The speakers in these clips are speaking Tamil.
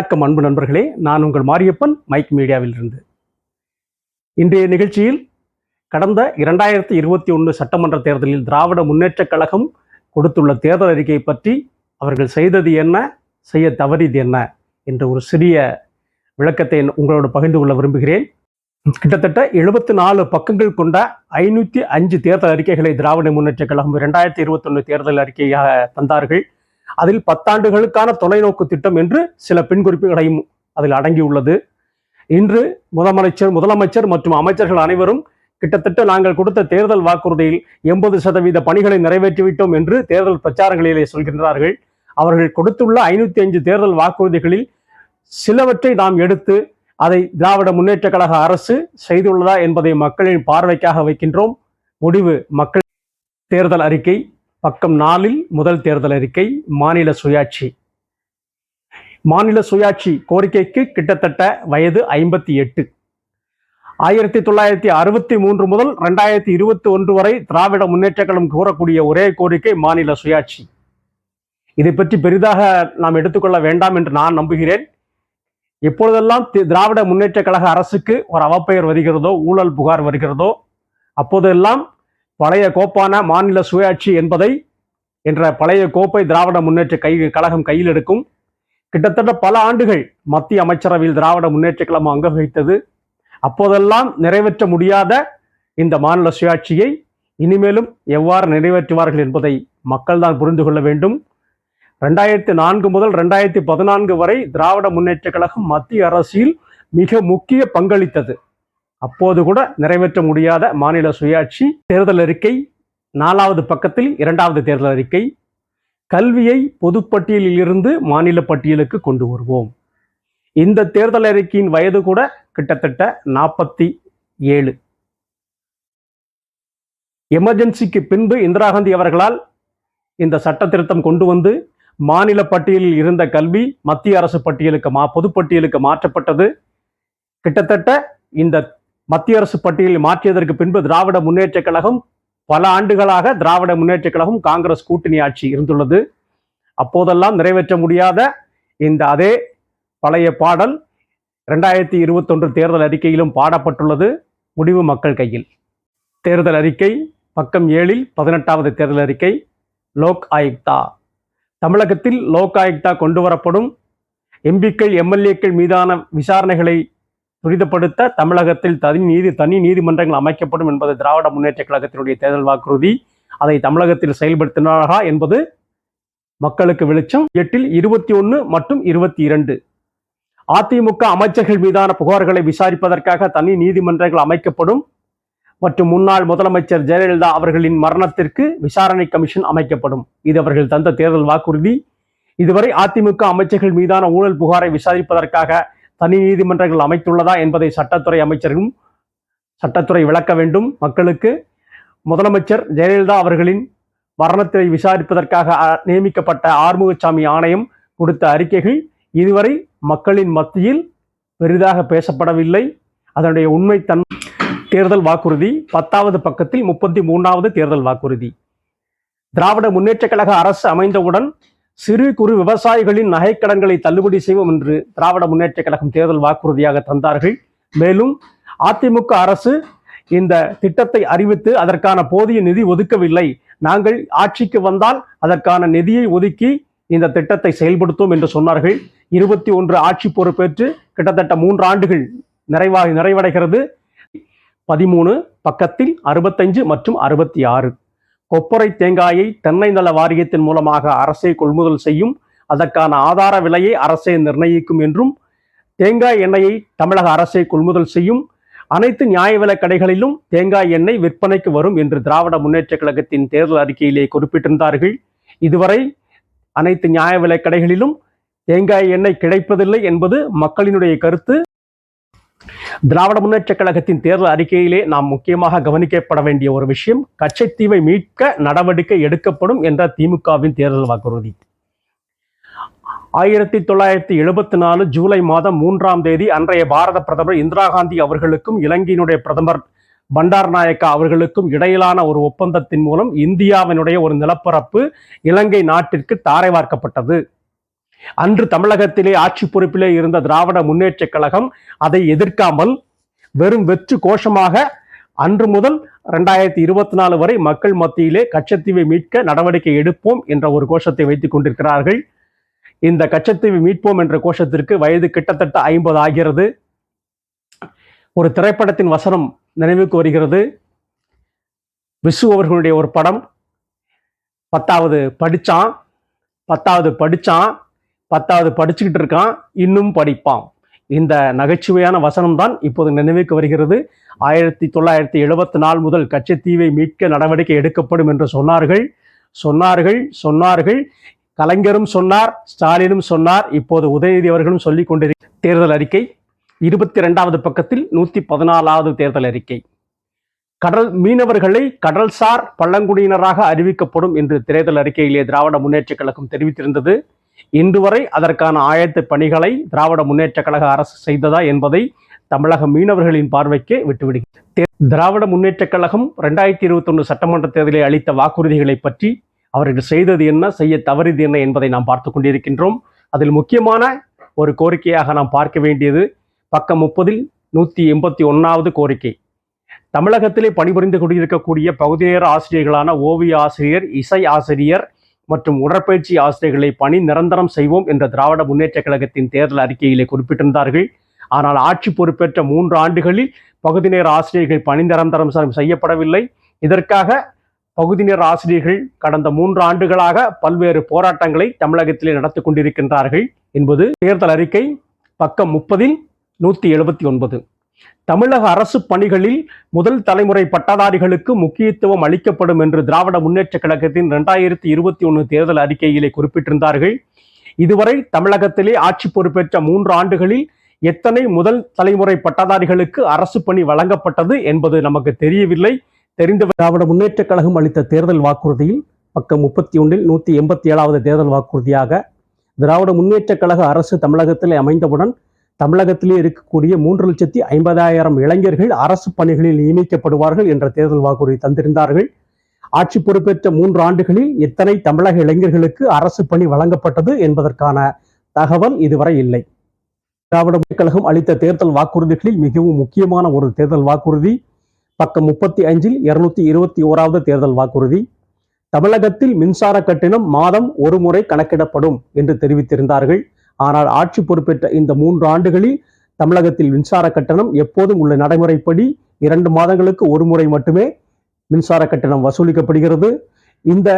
வணக்கம் அன்பு நண்பர்களே, நான் உங்கள் மாரியப்பன், மைக் மீடியாவில் இருந்து. இன்றைய நிகழ்ச்சியில் கடந்த 2021 சட்டமன்ற தேர்தலில் திராவிட முன்னேற்றக் கழகம் கொடுத்துள்ள தேர்தல் அறிக்கை பற்றி அவர்கள் செய்தது என்ன, செய்ய தவறியது என்ன என்ற ஒரு சிறிய விளக்கத்தை உங்களோடு பகிர்ந்து கொள்ள விரும்புகிறேன். கிட்டத்தட்ட 74 பக்கங்கள் கொண்ட 505 தேர்தல் அறிக்கைகளை திராவிட முன்னேற்றக் கழகம் 2021 தேர்தல் அறிக்கையாக தந்தார்கள். அதில் 10 ஆண்டுகளுக்கான தொலைநோக்கு திட்டம் என்று சில பின்குறிப்புகளையும் அதில் அடங்கியுள்ளது. இன்று முதலமைச்சர் மற்றும் அமைச்சர்கள் அனைவரும் கிட்டத்தட்ட நாங்கள் கொடுத்த தேர்தல் வாக்குறுதியில் 80% பணிகளை நிறைவேற்றிவிட்டோம் என்று தேர்தல் பிரச்சாரங்களிலே சொல்கின்றார்கள். அவர்கள் கொடுத்துள்ள 505 தேர்தல் வாக்குறுதிகளில் சிலவற்றை நாம் எடுத்து அதை திராவிட முன்னேற்ற கழக அரசு செய்துள்ளதா என்பதை மக்களின் பார்வைக்காக வைக்கின்றோம். முடிவு மக்கள் தேர்தல் அறிக்கை பக்கம் 4 முதல் தேர்தல் அறிக்கை. மாநில சுயாட்சி. மாநில சுயாட்சி கோரிக்கைக்கு கிட்டத்தட்ட வயது 58. 1963 முதல் 2021 வரை திராவிட முன்னேற்ற கழகம் கூறக்கூடிய ஒரே கோரிக்கை மாநில சுயாட்சி. இதை பற்றி பெரிதாக நாம் எடுத்துக்கொள்ள வேண்டாம் என்று நான் நம்புகிறேன். எப்பொழுதெல்லாம் திராவிட முன்னேற்ற கழக அரசுக்கு ஒரு அவப்பெயர் வருகிறதோ, ஊழல் புகார் வருகிறதோ, அப்போதெல்லாம் பழைய கோப்பான மாநில சுயாட்சி என்ற பழைய கோப்பை திராவிட முன்னேற்ற கழகம் கையில் எடுக்கும். கிட்டத்தட்ட பல ஆண்டுகள் மத்திய அமைச்சரவையில் திராவிட முன்னேற்ற கழகம் அங்க வகித்தது. அப்போதெல்லாம் நிறைவேற்ற முடியாத இந்த மாநில சுயாட்சியை இனிமேலும் எவ்வாறு நிறைவேற்றுவார்கள் என்பதை மக்கள் தான் புரிந்து கொள்ள வேண்டும். 2004 முதல் 2014 வரை திராவிட முன்னேற்ற கழகம் மத்திய அரசில் மிக முக்கிய பங்களித்தது. அப்போது கூட நிறைவேற்ற முடியாத மாநில சுயாட்சி. தேர்தல் அறிக்கை 4வது பக்கத்தில் 2வது தேர்தல் அறிக்கை. கல்வியை பொதுப்பட்டியலில் இருந்து மாநில பட்டியலுக்கு கொண்டு வருவோம். இந்த தேர்தல் அறிக்கையின் வயது கூட கிட்டத்தட்ட 47. எமர்ஜென்சிக்கு பின்பு இந்திரா காந்தி அவர்களால் இந்த சட்ட திருத்தம் கொண்டு வந்து மாநில பட்டியலில் இருந்த கல்வி மத்திய அரசு பட்டியலுக்கு பொதுப்பட்டியலுக்கு மாற்றப்பட்டது. கிட்டத்தட்ட இந்த மத்திய அரசு பட்டியலில் மாற்றியதற்கு பின்பு திராவிட முன்னேற்ற கழகம் பல ஆண்டுகளாக திராவிட முன்னேற்ற கழகம் காங்கிரஸ் கூட்டணி ஆட்சி இருந்துள்ளது. அப்போதெல்லாம் நிறைவேற்ற முடியாத இந்த அதே பழைய பாடல் 2021 தேர்தல் அறிக்கையிலும் பாடப்பட்டுள்ளது. முடிவு மக்கள் கையில். தேர்தல் அறிக்கை பக்கம் 7 18வது தேர்தல் அறிக்கை. லோக் ஆயுக்தா. தமிழகத்தில் லோக் ஆயுக்தா கொண்டு வரப்படும். எம்பிக்கள் எம்எல்ஏக்கள் மீதான விசாரணைகளை துரிதப்படுத்த தமிழகத்தில் தனி நீதிமன்றங்கள் அமைக்கப்படும் என்பது திராவிட முன்னேற்ற கழகத்தினுடைய தேர்தல் வாக்குறுதி. அதை தமிழகத்தில் செயல்படுத்தினார்களா என்பது மக்களுக்கு வெளிச்சம். 8 21 மற்றும் 22 அதிமுக அமைச்சர்கள் மீதான புகார்களை விசாரிப்பதற்காக தனி நீதிமன்றங்கள் அமைக்கப்படும். மற்றும் முன்னாள் முதலமைச்சர் ஜெயலலிதா அவர்களின் மரணத்திற்கு விசாரணை கமிஷன் அமைக்கப்படும். இது அவர்கள் தந்த தேர்தல் வாக்குறுதி. இதுவரை அதிமுக அமைச்சர்கள் மீதான ஊழல் புகாரை விசாரிப்பதற்காக தனி நீதிமன்றங்கள் அமைத்துள்ளதா என்பதை சட்டத்துறை அமைச்சரும் சட்டத்துறை விளக்க வேண்டும் மக்களுக்கு. முதலமைச்சர் ஜெயலலிதா அவர்களின் மரணத்தை விசாரிப்பதற்காக நியமிக்கப்பட்ட ஆறுமுகசாமி ஆணையம் கொடுத்த அறிக்கைகள் இதுவரை மக்களின் மத்தியில் பெரிதாக பேசப்படவில்லை. அதனுடைய உண்மைத்தன்மை. தேர்தல் வாக்குறுதி 10வது பக்கத்தில் 33வது தேர்தல் வாக்குறுதி. திராவிட முன்னேற்ற கழக அரசு அமைந்தவுடன் சிறு குறு விவசாயிகளின் நகைக்கடன்களை தள்ளுபடி செய்வோம் என்று திராவிட முன்னேற்ற கழகம் தேர்தல் வாக்குறுதியாக தந்தார்கள். மேலும் அதிமுக அரசு இந்த திட்டத்தை அறிவித்து அதற்கான போதிய நிதி ஒதுக்கவில்லை. நாங்கள் ஆட்சிக்கு வந்தால் அதற்கான நிதியை ஒதுக்கி இந்த திட்டத்தை செயல்படுத்தும் என்று சொன்னார்கள். 21 ஆட்சி பொறுப்பேற்று கிட்டத்தட்ட 3 ஆண்டுகள் நிறைவடைகிறது. 13 பக்கத்தில் 65 மற்றும் 66 கொப்பரை தேங்காயை தென்னை நல வாரியத்தின் மூலமாக அரசே கொள்முதல் செய்யும். அதற்கான ஆதார விலையை அரசே நிர்ணயிக்கும் என்றும், தேங்காய் எண்ணெயை தமிழக அரசே கொள்முதல் செய்யும். அனைத்து நியாய விலை கடைகளிலும் தேங்காய் எண்ணெய் விற்பனைக்கு வரும் என்று திராவிட முன்னேற்ற கழகத்தின் தேர்தல் அறிக்கையிலே குறிப்பிட்டிருந்தார்கள். இதுவரை அனைத்து நியாய விலை கடைகளிலும் தேங்காய் எண்ணெய் கிடைப்பதில்லை என்பது மக்களினுடைய கருத்து. திராவிட முன்னேற்ற கழகத்தின் தேர்தல் அறிக்கையிலே நாம் முக்கியமாக கவனிக்கப்பட வேண்டிய ஒரு விஷயம், கச்சத்தீவை மீட்க நடவடிக்கை எடுக்கப்படும் என்ற திமுகவின் தேர்தல் வாக்குறுதி. 1974 ஜூலை மாதம் 3ஆம் தேதி அன்றைய பாரத பிரதமர் இந்திரா காந்தி அவர்களுக்கும் இலங்கையினுடைய பிரதமர் பண்டார் நாயக்கா அவர்களுக்கும் இடையிலான ஒரு ஒப்பந்தத்தின் மூலம் இந்தியாவினுடைய ஒரு நிலப்பரப்பு இலங்கை நாட்டிற்கு தாரை வார்க்கப்பட்டது. அன்று தமிழகத்திலே ஆட்சி பொறுப்பிலே இருந்த திராவிட முன்னேற்ற கழகம் அதை எதிர்க்காமல் வெறும் வெற்று கோஷமாக அன்று முதல் 2024 வரை மக்கள் மத்தியிலே கச்சத்தீவை மீட்க நடவடிக்கை எடுப்போம் என்ற ஒரு கோஷத்தை வைத்துக் கொண்டிருக்கிறார்கள். இந்த கச்சத்தீவை மீட்போம் என்ற கோஷத்திற்கு வயது கிட்டத்தட்ட 50 ஆகிறது. ஒரு திரைப்படத்தின் வசனம் நினைவுக்கு வருகிறது. விசு அவர்களுடைய ஒரு படம், 10வது படிச்சுக்கிட்டு இருக்கான், இன்னும் படிப்பான். இந்த நகைச்சுவையான வசனம் தான் இப்போது நினைவுக்கு வருகிறது. 1974 முதல் கச்சத்தீவை மீட்க நடவடிக்கை எடுக்கப்படும் என்று சொன்னார்கள். கலைஞரும் சொன்னார், ஸ்டாலினும் சொன்னார், இப்போது உதயநிதி அவர்களும் சொல்லிக் கொண்டிருக்கிறார். தேர்தல் அறிக்கை 22வது பக்கத்தில் 114வது தேர்தல் அறிக்கை. மீனவர்களை கடல்சார் பழங்குடியினராக அறிவிக்கப்படும் என்று தேர்தல் அறிக்கையிலே திராவிட முன்னேற்ற கழகம் தெரிவித்திருந்தது. இன்று வரை அதற்கான ஆயத்த பணிகளை திராவிட முன்னேற்ற கழக அரசு செய்ததா என்பதை தமிழக மீனவர்களின் பார்வைக்கே விட்டுவிடுகிறது. திராவிட முன்னேற்ற கழகம் 2021 சட்டமன்ற தேர்தலில் அளித்த வாக்குறுதிகளை பற்றி அவர்கள் செய்தது என்ன, செய்ய தவறியது என்ன என்பதை நாம் பார்த்து கொண்டிருக்கின்றோம். அதில் முக்கியமான ஒரு கோரிக்கையாக நாம் பார்க்க வேண்டியது பக்கம் 30 181வது கோரிக்கை. தமிழகத்திலே பணிபுரிந்து கொண்டிருக்கக்கூடிய பகுதி நேர ஆசிரியர்களான ஓவிய ஆசிரியர், இசை ஆசிரியர் மற்றும் உடற்பயிற்சி ஆசிரியர்களை பணி நிரந்தரம் செய்வோம் என்ற திராவிட முன்னேற்ற கழகத்தின் தேர்தல் அறிக்கையிலே குறிப்பிட்டிருந்தார்கள். ஆனால் ஆட்சி பொறுப்பேற்ற 3 ஆண்டுகளில் பகுதி நேர ஆசிரியர்கள் பணி நிரந்தரம் செய்யப்படவில்லை. இதற்காக பகுதி நேர ஆசிரியர்கள் கடந்த 3 ஆண்டுகளாக பல்வேறு போராட்டங்களை தமிழகத்திலே நடத்தி கொண்டிருக்கின்றார்கள் என்பது தேர்தல் அறிக்கை பக்கம் 30 179. தமிழக அரசு பணிகளில் முதல் தலைமுறை பட்டதாரிகளுக்கு முக்கியத்துவம் அளிக்கப்படும் என்று திராவிட முன்னேற்ற கழகத்தின் 2021 தேர்தல் அறிக்கையிலே குறிப்பிட்டிருந்தார்கள். இதுவரை தமிழகத்திலே ஆட்சி பொறுப்பேற்ற 3 ஆண்டுகளில் எத்தனை முதல் தலைமுறை பட்டதாரிகளுக்கு அரசு பணி வழங்கப்பட்டது என்பது நமக்கு தெரியவில்லை. தெரிந்த திராவிட முன்னேற்ற கழகம் அளித்த தேர்தல் வாக்குறுதியில் பக்கம் 31 187வது தேர்தல் வாக்குறுதியாக திராவிட முன்னேற்ற கழக அரசு தமிழகத்திலே அமைந்தவுடன் தமிழகத்திலே இருக்கக்கூடிய 3,50,000 இளைஞர்கள் அரசு பணிகளில் நியமிக்கப்படுவார்கள் என்ற தேர்தல் வாக்குறுதி தந்திருந்தார்கள். ஆட்சி பொறுப்பேற்ற 3 ஆண்டுகளில் எத்தனை தமிழக இளைஞர்களுக்கு அரசு பணி வழங்கப்பட்டது என்பதற்கான தகவல் இதுவரை இல்லை. திராவிட முன்னேற்ற கழகம் அளித்த தேர்தல் வாக்குறுதிகளில் மிகவும் முக்கியமான ஒரு தேர்தல் வாக்குறுதி பக்கம் 35 221வது தேர்தல் வாக்குறுதி. தமிழகத்தில் மின்சார கட்டணம் மாதம் ஒரு முறை கணக்கிடப்படும் என்று தெரிவித்திருந்தார்கள். ஆனால் ஆட்சி பொறுப்பேற்ற இந்த 3 ஆண்டுகளில் தமிழகத்தில் மின்சார கட்டணம் எப்போதும் உள்ள நடைமுறைப்படி 2 மாதங்களுக்கு ஒரு முறை மட்டுமே மின்சார கட்டணம் வசூலிக்கப்படுகிறது. இந்த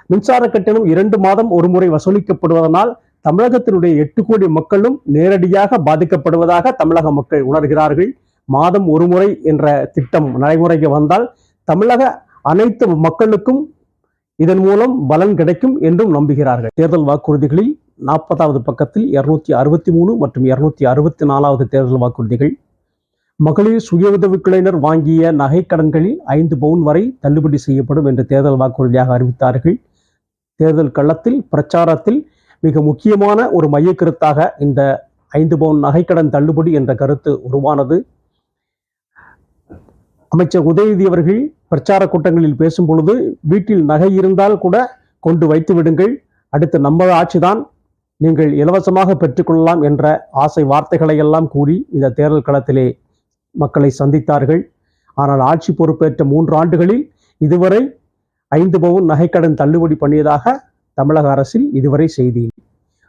மின்சார கட்டணம் 2 மாதம் ஒரு முறை வசூலிக்கப்படுவதனால் தமிழகத்தினுடைய 8 கோடி மக்களும் நேரடியாக பாதிக்கப்படுவதாக தமிழக மக்கள் உணர்கிறார்கள். மாதம் ஒரு முறை என்ற திட்டம் நடைமுறைக்கு வந்தால் தமிழக அனைத்து மக்களுக்கும் இதன் மூலம் பலன் கிடைக்கும் என்றும் நம்புகிறார்கள். தேர்தல் வாக்குறுதிகளில் 40வது பக்கத்தில் 263 மற்றும் 264வது தேர்தல் வாக்குறுதிகள். மகளிர் சுய உதவிக்குழுவினர் வாங்கிய நகை கடன்களில் 5 பவுன் வரை தள்ளுபடி செய்யப்படும் என்று தேர்தல் வாக்குறுதியாக அறிவித்தார்கள். தேர்தல் களத்தில் பிரச்சாரத்தில் மிக முக்கியமான ஒரு மைய கருத்தாக இந்த 5 பவுன் நகைக்கடன் தள்ளுபடி என்ற கருத்து உருவானது. அமைச்சர் உதயநிதி அவர்கள் பிரச்சார கூட்டங்களில் பேசும் பொழுது வீட்டில் நகை இருந்தால் கூட கொண்டு வைத்து விடுங்கள், அடுத்து நம்ம ஆட்சிதான், நீங்கள் இலவசமாக பெற்றுக்கொள்ளலாம் என்ற ஆசை வார்த்தைகளை எல்லாம் கூறி இந்த தேர்தல் களத்திலே மக்களை சந்தித்தார்கள். ஆனால் ஆட்சி பொறுப்பேற்ற 3 ஆண்டுகளில் இதுவரை 5 பவுன் நகைக்கடன் தள்ளுபடி பண்ணியதாக தமிழக அரசில் இதுவரை செய்தி.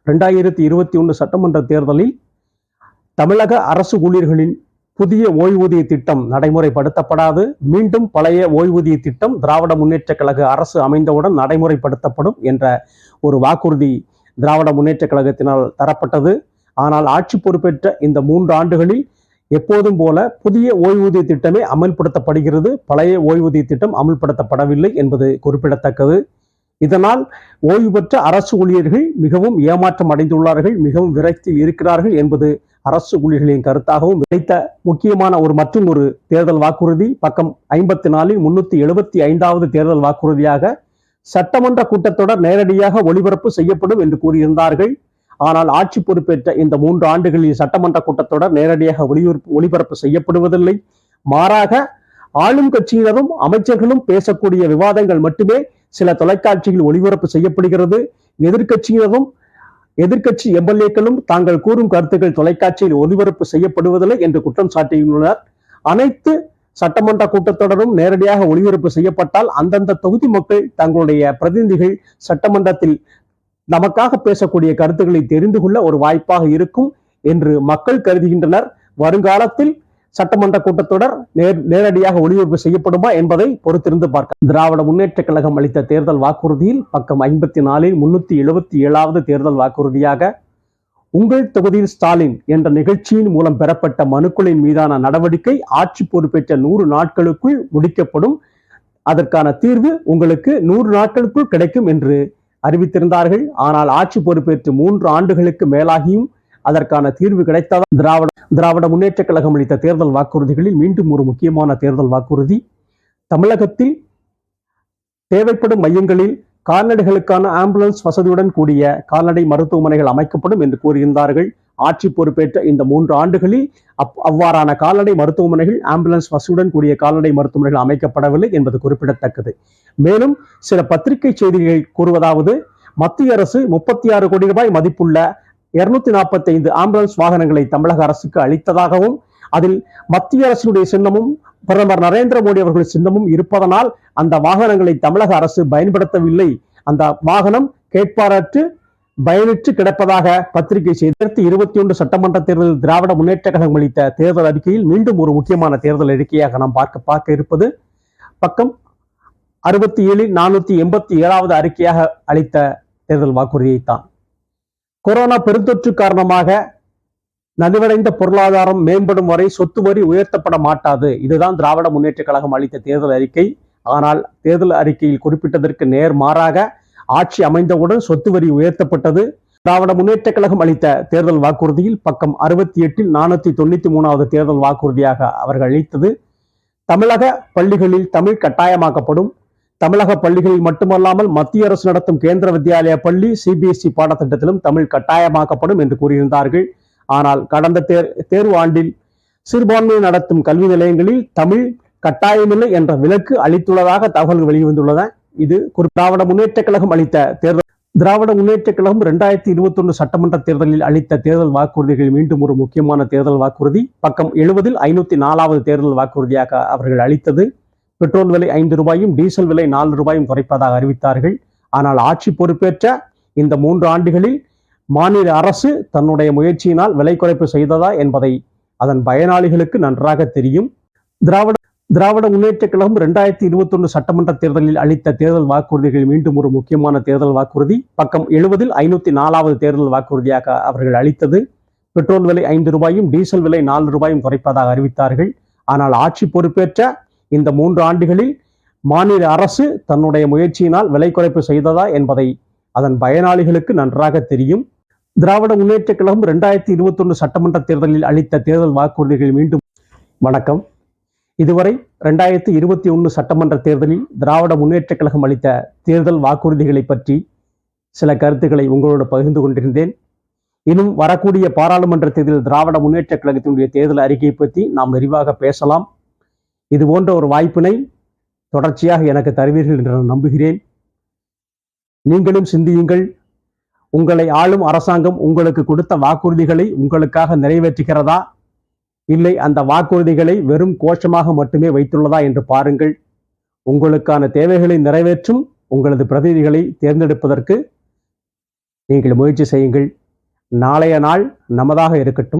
2021 சட்டமன்ற தேர்தலில் தமிழக அரசு ஊழியர்களின் புதிய ஓய்வூதிய திட்டம் நடைமுறைப்படுத்தப்படாது. மீண்டும் பழைய ஓய்வூதிய திட்டம் திராவிட முன்னேற்ற கழக அரசு அமைந்தவுடன் நடைமுறைப்படுத்தப்படும் என்ற ஒரு வாக்குறுதி திராவிட முன்னேற்ற கழகத்தினால் தரப்பட்டது. ஆனால் ஆட்சி பொறுப்பேற்ற இந்த 3 ஆண்டுகளில் எப்போதும் போல புதிய ஓய்வூதிய திட்டமே அமல்படுத்தப்படுகிறது, பழைய ஓய்வூதிய திட்டம் அமல்படுத்தப்படவில்லை என்பது குறிப்பிடத்தக்கது. இதனால் ஓய்வு பெற்ற அரசு ஊழியர்கள் மிகவும் ஏமாற்றம் அடைந்துள்ளார்கள், மிகவும் விரக்தியில் இருக்கிறார்கள் என்பது அரசு ஊழியர்களின் கருத்தாகவும் கிடைத்த முக்கியமான மற்றும் ஒரு தேர்தல் வாக்குறுதி பக்கம் 54 375வது தேர்தல் வாக்குறுதியாக சட்டமன்ற கூட்டத்தொடர் நேரடியாக ஒளிபரப்பு செய்யப்படும் என்று கூறியிருந்தார்கள். ஆனால் ஆட்சி பொறுப்பேற்ற இந்த 3 ஆண்டுகளில் சட்டமன்ற கூட்டத்தொடர் நேரடியாக ஒளிபரப்பு செய்யப்படுவதில்லை. மாறாக ஆளும் கட்சியினரும் அமைச்சர்களும் பேசக்கூடிய விவாதங்கள் மட்டுமே சில தொலைக்காட்சியில் ஒளிபரப்பு செய்யப்படுகிறது. எதிர்கட்சியினரும் எதிர்க்கட்சி எம்எல்ஏக்களும் தாங்கள் கூறும் கருத்துக்கள் தொலைக்காட்சியில் ஒளிபரப்பு செய்யப்படுவதில்லை என்று குற்றம் சாட்டியுள்ளனர். அனைத்து சட்டமன்ற கூட்டத்தொடரும் நேரடியாக ஒளிபரப்பு செய்யப்பட்டால் அந்தந்த தொகுதி மக்கள் தங்களுடைய பிரதிநிதிகள் சட்டமன்றத்தில் நமக்காக பேசக்கூடிய கருத்துக்களை தெரிந்து கொள்ள ஒரு வாய்ப்பாக இருக்கும் என்று மக்கள் கருதுகின்றனர். வருங்காலத்தில் சட்டமன்ற கூட்டத்தொடர் நேரடியாக ஒளிபரப்பு செய்யப்படுமா என்பதை பொறுத்திருந்து பார்க்க. திராவிட முன்னேற்ற கழகம் அளித்த தேர்தல் வாக்குறுதியில் பக்கம் 54 377வது தேர்தல் வாக்குறுதியாக உங்கள் தொகுதியில் ஸ்டாலின் என்ற நிகழ்ச்சியின் மூலம் பெறப்பட்ட மனுக்களின் மீதான நடவடிக்கை ஆட்சி பொறுப்பேற்ற 100 நாட்களுக்குள் முடிக்கப்படும். அதற்கான தீர்வு உங்களுக்கு 100 நாட்களுக்குள் கிடைக்கும் என்று அறிவித்திருந்தார்கள். ஆனால் ஆட்சி பொறுப்பேற்று 3 ஆண்டுகளுக்கு மேலாகியும் அதற்கான தீர்வு கிடைத்ததா? திராவிட முன்னேற்ற கழகம் அளித்த தேர்தல் வாக்குறுதிகளில் மீண்டும் ஒரு முக்கியமான தேர்தல் வாக்குறுதி, தமிழகத்தில் தேவைப்படும் மையங்களில் கால்நடைகளுக்கான ஆம்புலன்ஸ் வசதியுடன் கூடிய கால்நடை மருத்துவமனைகள் அமைக்கப்படும் என்று கூறியிருந்தார்கள். ஆட்சி பொறுப்பேற்ற இந்த 3 ஆண்டுகளில் அவ்வாறான கால்நடை மருத்துவமனைகள், ஆம்புலன்ஸ் வசதியுடன் கூடிய கால்நடை மருத்துவமனைகள் அமைக்கப்படவில்லை என்பது குறிப்பிடத்தக்கது. மேலும் சில பத்திரிகை செய்திகள் கூறுவதாவது, மத்திய அரசு 36 கோடி ரூபாய் மதிப்புள்ள 245 ஆம்புலன்ஸ் வாகனங்களை தமிழக அரசுக்கு அளித்ததாகவும், அதில் மத்திய அரசினுடைய சின்னமும் பிரதமர் நரேந்திர மோடி அவர்கள் சின்னமும் இருப்பதனால் அந்த வாகனங்களை தமிழக அரசு பயன்படுத்தவில்லை, அந்த வாகனம் கேட்பாரற்று பயனற்று கிடப்பதாக பத்திரிகை செய்தி. 2021 சட்டமன்ற தேர்தலில் திராவிட முன்னேற்ற கழகம் அளித்த தேர்தல் அறிக்கையில் மீண்டும் ஒரு முக்கியமான தேர்தல் அறிக்கையாக நாம் பார்க்க இருப்பது பக்கம் 67 487வது அறிக்கையாக அளித்த தேர்தல் வாக்குறுதியைத்தான். கொரோனா பெருந்தொற்று காரணமாக நலிவடைந்த பொருளாதாரம் மேம்படும் வரை சொத்து வரி உயர்த்தப்பட மாட்டாது. இதுதான் திராவிட முன்னேற்ற கழகம் அளித்த தேர்தல் அறிக்கை. ஆனால் தேர்தல் அறிக்கையில் குறிப்பிட்டதற்கு நேர்மாறாக ஆட்சி அமைந்தவுடன் சொத்து வரி உயர்த்தப்பட்டது. திராவிட முன்னேற்ற கழகம் அளித்த தேர்தல் வாக்குறுதியில் பக்கம் 68 493வது தேர்தல் வாக்குறுதியாக அவர்கள் அளித்தது, தமிழக பள்ளிகளில் தமிழ் கட்டாயமாக்கப்படும். தமிழக பள்ளிகளில் மட்டுமல்லாமல் மத்திய அரசு நடத்தும் கேந்திர வித்யாலயா பள்ளி சிபிஎஸ்இ பாடத்திட்டத்திலும் தமிழ் கட்டாயமாக்கப்படும் என்று கூறியிருந்தார்கள். ஆனால் கடந்த தேர்வு ஆண்டில் சிறுபான்மையை நடத்தும் கல்வி நிலையங்களில் தமிழ் கட்டாயமில்லை என்ற விலக்கு அளித்துள்ளதாக தகவல்கள் வெளிவந்துள்ளன. இது திராவிட முன்னேற்ற கழகம் அளித்த தேர்தல். திராவிட முன்னேற்ற கழகம் 2021 சட்டமன்ற தேர்தலில் அளித்த தேர்தல் வாக்குறுதிகளில் மீண்டும் ஒரு முக்கியமான தேர்தல் வாக்குறுதி, பக்கம் 70 504வது தேர்தல் வாக்குறுதியாக அவர்கள் அளித்தது, பெட்ரோல் விலை 5 ரூபாயும் டீசல் விலை 4 ரூபாயும் குறைப்பதாக அறிவித்தார்கள். ஆனால் ஆட்சி பொறுப்பேற்ற இந்த 3 ஆண்டுகளில் மாநில அரசு தன்னுடைய முயற்சியினால் விலை குறைப்பு செய்ததா என்பதை அதன் பயனாளிகளுக்கு நன்றாக தெரியும். திராவிட முன்னேற்ற கழகம் 2021 சட்டமன்ற தேர்தலில் அளித்த தேர்தல் வாக்குறுதிகளில் மீண்டும் ஒரு முக்கியமான தேர்தல் வாக்குறுதி, பக்கம் 70 504வது தேர்தல் வாக்குறுதியாக அவர்கள் அளித்தது, பெட்ரோல் விலை 5 ரூபாயும் டீசல் விலை 4 ரூபாயும் குறைப்பதாக அறிவித்தார்கள். ஆனால் ஆட்சி பொறுப்பேற்ற இந்த 3 ஆண்டுகளில் மாநில அரசு தன்னுடைய முயற்சியினால் விலை குறைப்பு செய்ததா என்பதை அதன் பயனாளிகளுக்கு நன்றாக தெரியும். திராவிட முன்னேற்ற கழகம் 2021 சட்டமன்ற தேர்தலில் அளித்த தேர்தல் வாக்குறுதிகள் மீண்டும். வணக்கம். இதுவரை 2021 சட்டமன்ற தேர்தலில் திராவிட முன்னேற்ற கழகம் அளித்த தேர்தல் வாக்குறுதிகளை பற்றி சில கருத்துக்களை உங்களோடு பகிர்ந்து கொண்டிருந்தேன். இன்னும் வரக்கூடிய பாராளுமன்ற தேர்தலில் திராவிட முன்னேற்ற கழகத்தினுடைய தேர்தல் அறிக்கையை பற்றி நாம் விரிவாக பேசலாம். இது போன்ற ஒரு வாய்ப்பினை தொடர்ச்சியாக எனக்கு தருவீர்கள் என்று நான் நம்புகிறேன். நீங்களும் சிந்தியுங்கள். உங்களை ஆளும் அரசாங்கம் உங்களுக்கு கொடுத்த வாக்குறுதிகளை உங்களுக்காக நிறைவேற்றுகிறதா, இல்லை அந்த வாக்குறுதிகளை வெறும் கோஷமாக மட்டுமே வைத்துள்ளதா என்று பாருங்கள். உங்களுக்கான தேவைகளை நிறைவேற்றும் உங்களது பிரதிநிதிகளை தேர்ந்தெடுப்பதற்கு நீங்கள் முயற்சி செய்யுங்கள். நாளைய நாள் நமதாக இருக்கட்டும்.